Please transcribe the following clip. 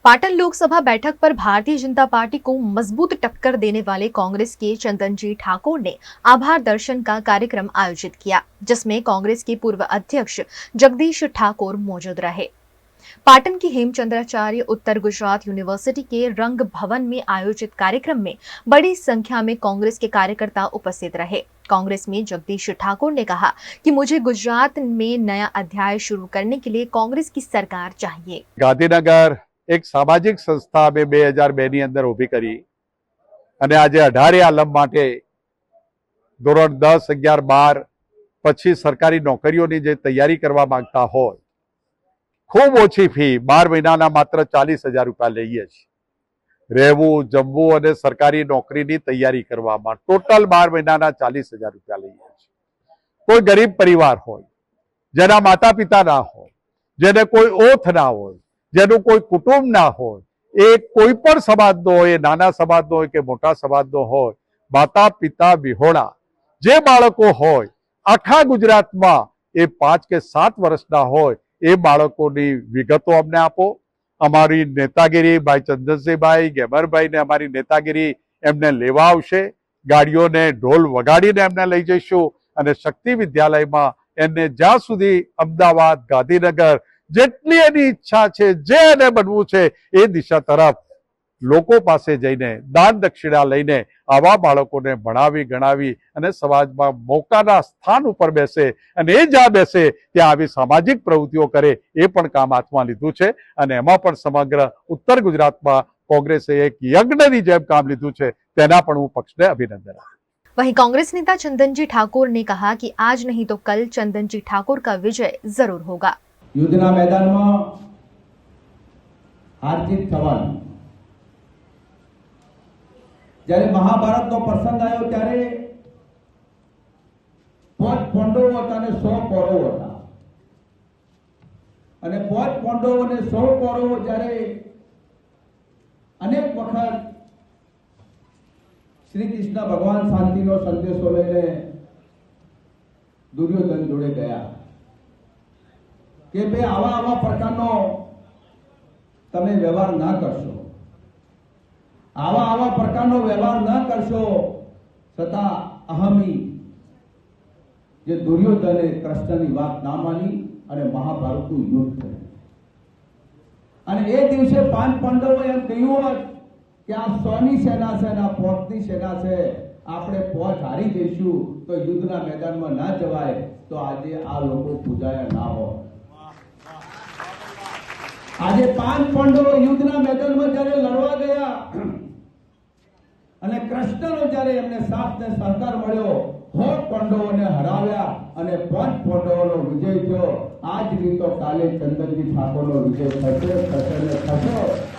पाटन लोकसभा बैठक पर भारतीय जनता पार्टी को मजबूत टक्कर देने वाले कांग्रेस के चंदनजी ठाकुर ने आभार दर्शन का कार्यक्रम आयोजित किया, जिसमें कांग्रेस के पूर्व अध्यक्ष जगदीश ठाकुर मौजूद रहे। पाटन की हेमचंद्राचार्य उत्तर गुजरात यूनिवर्सिटी के रंग भवन में आयोजित कार्यक्रम में बड़ी संख्या में कांग्रेस के कार्यकर्ता उपस्थित रहे। कांग्रेस में जगदीश ठाकुर ने कहा कि मुझे गुजरात में नया अध्याय शुरू करने के लिए कांग्रेस की सरकार चाहिए। गांधीनगर एक सामाजिक संस्था में 2002 ની અંદર ઊભી કરી અને આજે 18 આલમ માટે ધોરણ 10, 11, 12 પછી સરકારી નોકરીઓની જે તૈયારી કરવા માંગતા હોય, ખૂબ ઓછી ફી 12 મહિનાના માત્ર 40,000 રૂપિયા લઈએ છીએ। રહેવું, જમવું અને સરકારી નોકરીની તૈયારી કરવામાં ટોટલ 12 મહિનાના 40,000 રૂપિયા લઈએ છીએ। કોઈ ગરીબ પરિવાર હોય, જેના માતા પિતા ના હોય, જેને કોઈ ઓથ ના હોય, જેનું કોઈ કુટુંબ ના હોય, એ કોઈ પણ સમાજનો હોય, નાના સમાજનો હોય કે મોટા સમાજનો હોય, માતા પિતા વિહોણા જે બાળકો હોય, આખા ગુજરાતમાં એ 5 કે 7 વર્ષના હોય, એ બાળકોની વિગતો અમને આપો। અમારી નેતાગીરી ભાઈ ચંદનસિંહભાઈ ગેમરભાઈ ને અમારી નેતાગીરી એમને લેવા આવશે। ગાડીઓને ઢોલ વગાડીને એમને લઈ જઈશું અને શક્તિ વિદ્યાલયમાં એમને જ્યાં સુધી અમદાવાદ, ગાંધીનગર જેટલી એની ઈચ્છા છે, જે એને બનવું છે, એ દિશા તરફ લોકો પાસે જઈને દાન દક્ષિણા લઈને આવા બાળકોને ભણાવી ગણાવી અને સમાજમાં મોકાના સ્થાન ઉપર બેસે અને એ જ્યાં બેસે ત્યાં આવી સામાજિક પ્રવૃત્તિઓ કરે, એ પણ કામ હાથમાં લીધું છે અને એમાં પણ સમગ્ર ઉત્તર ગુજરાતમાં કોંગ્રેસે એક યજ્ઞની જેમ કામ લીધું છે। તેના પણ હું પક્ષને અભિનંદન આપું। वहीं कांग्रेस नेता चंदनजी ठाकुर ने कहा कि आज नहीं तो कल चंदनजी ठाकुर का विजय जरूर होगा। युद्धना मैदान में हार जीत थवानी। જ્યારે મહાભારત નો પ્રસંગ આવ્યો ત્યારે 5 પાંડવો હતા અને 100 કૌરવો હતા અને 5 પાંડવો અને 100 કૌરવો જ્યારે અનેક વખત શ્રી કૃષ્ણ ભગવાન શાંતિનો સંદેશો લઈને દુર્યોધન જોડે ગયા કે ભાઈ આવા પ્રકારનો તમે વ્યવહાર ના કરશો, આવા પ્રકારનો વ્યવહાર ના કરશો, છતાં અહમી જે દુર્યોધને કૃષ્ણની વાત ના માની અને મહાભારતનું યુદ્ધ કર્યું અને એ દિવસે 5 પાંડવો એમ કહ્યું હોત કે આ 100ની સેના છે ને 5ની સેના છે, આપણે 5 હારી જઈશું તો યુદ્ધના મેદાનમાં ના જવાય, તો આજે આ લોકો પૂજાયા ના હોય। આજે 5 પાંડવો યુદ્ધના મેદાનમાં જ્યારે લડવા ગયા અને કૃષ્ણનો જ્યારે એમને સાથ ને સહકાર મળ્યો, 100 પાંડવોને હરાવ્યા અને 5 પાંડવોનો વિજય થયો। આજ નહીં તો કાલે ચંદનજી ઠાકોરનો વિજય થશે ને થશે।